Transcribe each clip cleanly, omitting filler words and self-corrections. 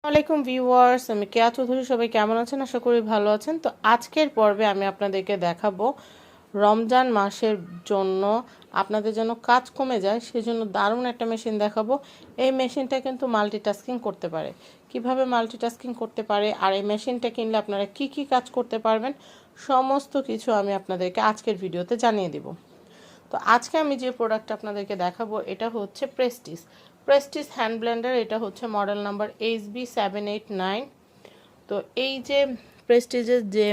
আসসালামাইকুম ভিউয়ার্স, আমি কেয়া চৌধুরী। সবাই কেমন আছেন? আশা করি ভালো আছেন। তো আজকের পর্বে আমি আপনাদেরকে দেখাবো রমজান মাসের জন্য আপনাদের জন্য কাজ কমে যায় সেজন্য দারুণ একটা মেশিন দেখাবো। এই মেশিনটা কিন্তু মাল্টিটাস্কিং করতে পারে। কিভাবে মাল্টিটাস্কিং করতে পারে আর এই মেশিনটা কিনলে আপনারা কি কি কাজ করতে পারবেন সমস্ত কিছু আমি আপনাদেরকে আজকের ভিডিওতে জানিয়ে দিব। তো আজকে আমি যে প্রোডাক্টটা আপনাদেরকে দেখাবো এটা হচ্ছে প্রেস্টিজ হ্যান্ড ব্লেন্ডার। এটা হচ্ছে মডেল নাম্বার HB789। তো এই যে প্রেস্টিজের যে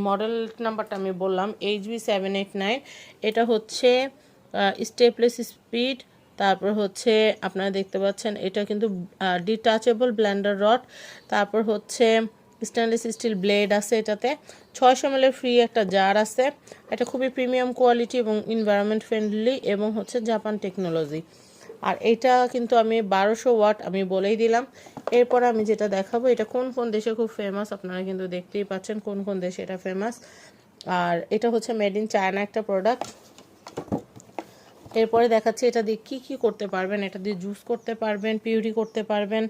মডেল নাম্বারটা আমি বললাম HB789, এটা হচ্ছে স্টেপলেস স্পিড। তারপর হচ্ছে আপনারা দেখতে পাচ্ছেন এটা কিন্তু ডিটাচেবল ব্লেন্ডার রড। তারপর হচ্ছে স্টেনলেস স্টিল ব্লেড আছে এটাতে। 600 ml ফ্রি একটা জার আছে। এটা খুবই প্রিমিয়াম কোয়ালিটি এবং এনভায়রনমেন্ট ফ্রেন্ডলি এবং হচ্ছে জাপান টেকনোলজি। আর এটা কিন্তু আমি 1200 ওয়াট আমি বলেই দিলাম। এরপর আমি যেটা দেখাবো এটা কোন কোন দেশে খুব ফেমাস, আপনারা কিন্তু দেখতেই পাচ্ছেন কোন কোন দেশে এটা ফেমাস। আর এটা হচ্ছে মেড ইন চায়না একটা প্রোডাক্ট। এরপরে দেখাচ্ছি এটা দিয়ে কি কি করতে পারবেন। এটা দিয়ে জুস করতে পারবেন, পিউরি করতে পারবেন,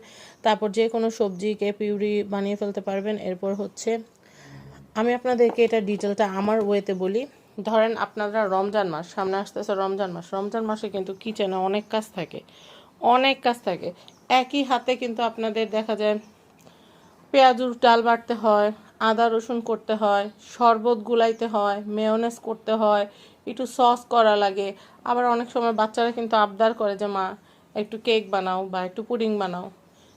তারপর যে কোনো সবজিকে পিউরি বানিয়ে ফেলতে পারবেন। এরপর হচ্ছে আমি আপনাদেরকে এটা ডিটেলটা আমার ওয়েতে বলি। ধরেন আপনারা রমজান মাস সামনে আসতেছে, রমজান মাসে কিন্তু কিচেনে অনেক কাজ থাকে। একই হাতে কিন্তু আপনাদের দেখা যায় পেঁয়াজুর ডাল বাটতে হয়, আদা রসুন করতে হয়, শরবত গুলাইতে হয়, মেয়োনেজ করতে হয়, একটু সস করা লাগে। আবার অনেক সময় বাচ্চারা কিন্তু আবদার করে যে মা একটু কেক বানাও বা একটু পুডিং বানাও।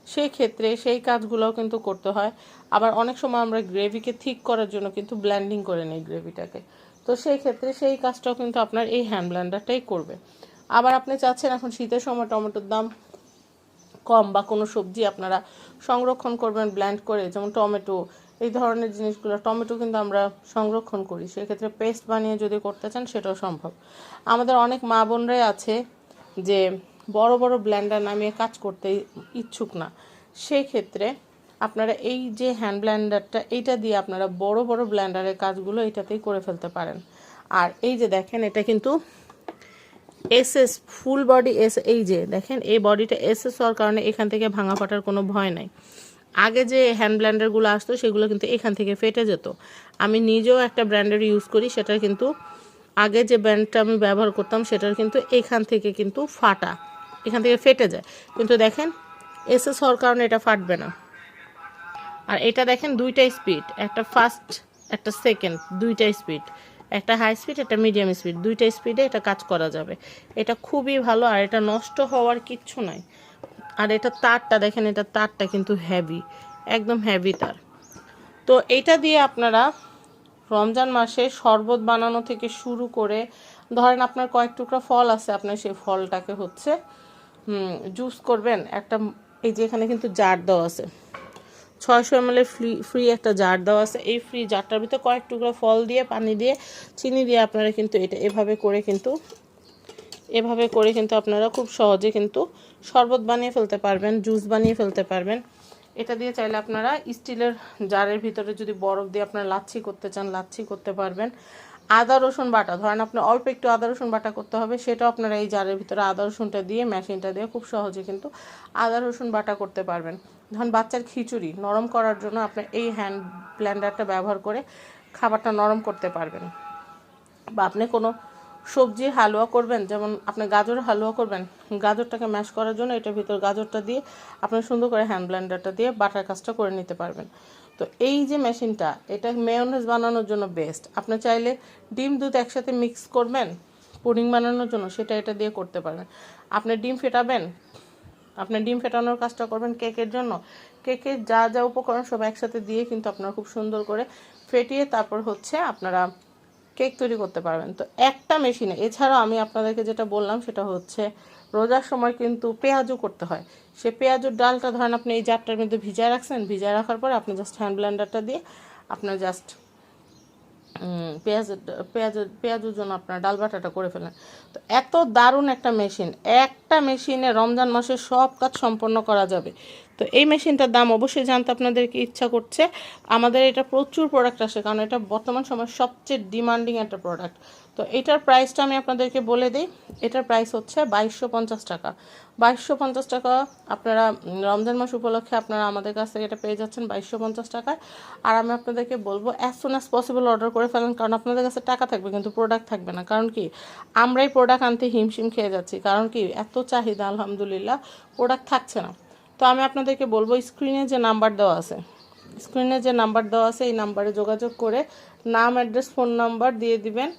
সেই ক্ষেত্রে সেই কাজগুলোও কিন্তু করতে হয়। আবার অনেক সময় আমরা গ্রেভিকে ঠিক করার জন্য কিন্তু ব্লেন্ডিং করে নিই গ্রেভিটাকে। তো সেই ক্ষেত্রে সেই কাজটাও কিন্তু আপনার এই হ্যান্ড ব্লেন্ডারটাই করবে। আবার আপনি চাচ্ছেন এখন শীতের সময় টমেটোর দাম কম বা কোনো সবজি আপনারা সংরক্ষণ করবেন ব্লেন্ড করে, যেমন টমেটো এই ধরনের জিনিসগুলো। টমেটো কিন্তু আমরা সংরক্ষণ করি, সেক্ষেত্রে পেস্ট বানিয়ে যদি করতে চান সেটাও সম্ভব। আমাদের অনেক মা বোনরাই আছে যে বড় বড় ব্লেন্ডার নামিয়ে কাজ করতে ইচ্ছুক না। সেই ক্ষেত্রে আপনারা এই যে হ্যান্ড ব্লেন্ডারটা এইটা দিয়ে আপনারা বড় বড় ব্লেন্ডারের কাজগুলো এটাতেই করে ফেলতে পারেন। আর এই যে দেখেন এটা কিন্তু এসএস ফুল বডি এস, এই যে দেখেন এই বডিটা এসএস হওয়ার কারণে এখান থেকে ভাঙা ফাটার কোনো ভয় নাই। আগে যে হ্যান্ড ব্লেন্ডারগুলো আসতো সেগুলো কিন্তু এখান থেকে ফেটে যেত। আমি নিজেও একটা ব্র্যান্ডের ইউজ করি, সেটার কিন্তু আগে যে ব্র্যান্ডটা আমি ব্যবহার করতাম সেটার কিন্তু এখান থেকে কিন্তু ফাটা, এখান থেকে ফেটে যায়। কিন্তু দেখেন এসএস হওয়ার কারণে এটা ফাটবে না। আর এটা দেখেন দুইটা স্পিড, একটা ফাস্ট একটা সেকেন্ড, দুইটা স্পিড, একটা হাই স্পিড একটা মিডিয়াম স্পিড, দুইটা স্পিডে এটা কাজ করা যাবে। এটা খুবই ভালো আর এটা নষ্ট হওয়ার কিচ্ছু নাই। আর এটা তারটা দেখেন, এটা তারটা কিন্তু হেভি, একদম হেভি তার। তো এটা দিয়ে আপনারা রমজান মাসে শরবত বানানো থেকে শুরু করে, ধরেন আপনার কয়েক টুকরা ফল আছে, আপনার সেই ফলটাকে হচ্ছে জুস করবেন একটা। এই যে এখানে কিন্তু জার দেওয়া আছে, 600 ml ফ্রি একটা জার দেওয়া আছে। এই ফ্রি জারটার ভিতরে কয়েক টুকরা ফল দিয়ে পানি দিয়ে চিনি দিয়ে আপনারা কিন্তু এটা এভাবে করে কিন্তু আপনারা খুব সহজে কিন্তু শরবত বানিয়ে ফেলতে পারবেন, জুস বানিয়ে ফেলতে পারবেন। এটা দিয়ে চাইলে আপনারা স্টিলের জারের ভিতরে যদি বরফ দিয়ে আপনারা লাচ্ছি করতে চান লাচ্ছি করতে পারবেন। আদা রসুন বাটা, ধরেন আপনার অল্প একটু আদা রসুন বাটা করতে হবে, সেটাও আপনারা এই জারের ভিতরে আদা রসুনটা দিয়ে মেশিনটা দিয়ে খুব সহজে কিন্তু আদা রসুন বাটা করতে পারবেন। ধরেন বাচ্চার খিচুড়ি নরম করার জন্য আপনি এই হ্যান্ড ব্লেন্ডারটা ব্যবহার করে খাবারটা নরম করতে পারবেন। বা আপনি কোনো সবজির হালুয়া করবেন, যেমন আপনি গাজরের হালুয়া করবেন, গাজরটাকে ম্যাশ করার জন্য এটার ভিতর গাজরটা দিয়ে আপনি সুন্দর করে হ্যান্ড ব্লেন্ডারটা দিয়ে বাটার কাজটা করে নিতে পারবেন। তো এই যে মেশিনটা এটা মেয়োনেজ বানানোর জন্য বেস্ট। আপনি চাইলে ডিম দুধ একসাথে মিক্স করবেন পুডিং বানানোর জন্য, সেটা এটা দিয়ে করতে পারবেন। আপনি ডিম ফেটাবেন, আপনি ডিম ফেটানোর কাজটা করবেন কেকের জন্য, কেকের যা যা উপকরণ সব একসাথে দিয়ে কিন্তু আপনারা খুব সুন্দর করে ফেটিয়ে তারপর হচ্ছে আপনারা কেক তৈরি করতে পারবেন। তো একটা মেশিনে। এছাড়াও আমি আপনাদেরকে যেটা বললাম সেটা হচ্ছে রোজার সময় কিন্তু পেঁয়াজও করতে হয়। সে পেঁয়াজুর ডালটা ধরেন আপনি এই জারটার মধ্যে ভিজায় রাখছেন, ভিজায় রাখার পরে আপনি জাস্ট হ্যান্ড ব্লেন্ডারটা দিয়ে আপনার জাস্ট পেঁয়াজের জন্য আপনার ডাল বাটাটা করে ফেলেন। তো এত দারুণ একটা মেশিন, একটা মেশিনে রমজান মাসে সব কাজ সম্পন্ন করা যাবে। তো তো এই মেশিনটার দাম অবশ্যই জানতে আপনাদেরকে ইচ্ছা করছে। আমাদের এটা প্রচুর প্রোডাক্ট আসে, কারণ এটা বর্তমান সময়ের সবচেয়ে ডিমান্ডিং একটা প্রোডাক্ট। তো এটার প্রাইসটা আমি আপনাদেরকে বলে দিই। এটার প্রাইস হচ্ছে 2250 টাকা। 2250 টাকা আপনারা রমজান মাস উপলক্ষে আপনারা আমাদের কাছ থেকে এটা পেয়ে যাচ্ছেন 2250 টাকায়। আর আমি আপনাদেরকে বলবো as soon as possible order করে ফেলেন, কারণ আপনাদের কাছে টাকা থাকবে কিন্তু প্রোডাক্ট থাকবে না। কারণ কি, আমরাই প্রোডাক্ট আনতে হিমশিম খেয়ে যাচ্ছি, কারণ কি এত চাহিদা, আলহামদুলিল্লাহ প্রোডাক্ট থাকছে না। তো আমি আপনাদেরকে বলবো স্ক্রিনে যে নাম্বার দেওয়া আছে, এই নাম্বারে যোগাযোগ করে নাম, অ্যাড্রেস, ফোন নাম্বার দিয়ে দিবেন।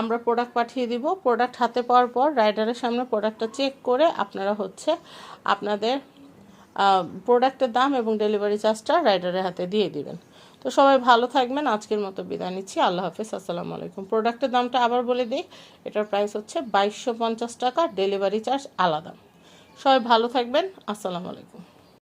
আমরা প্রোডাক্ট পাঠিয়ে দিব। প্রোডাক্ট হাতে পাওয়ার পর রাইডারের সামনে প্রোডাক্টটা চেক করে আপনারা হচ্ছে আপনাদের প্রোডাক্টের দাম এবং ডেলিভারি চার্জটা রাইডারের হাতে দিয়ে দিবেন। তো সবাই ভালো থাকবেন, আজকের মতো বিদায় নিচ্ছি। আল্লাহ হাফেজ, আসসালামু আলাইকুম। প্রোডাক্টের দামটা আবার বলে দিই, এটার প্রাইস হচ্ছে 2250 টাকা, ডেলিভারি চার্জ আলাদা। সবাই ভালো থাকবেন, আসসালামু আলাইকুম।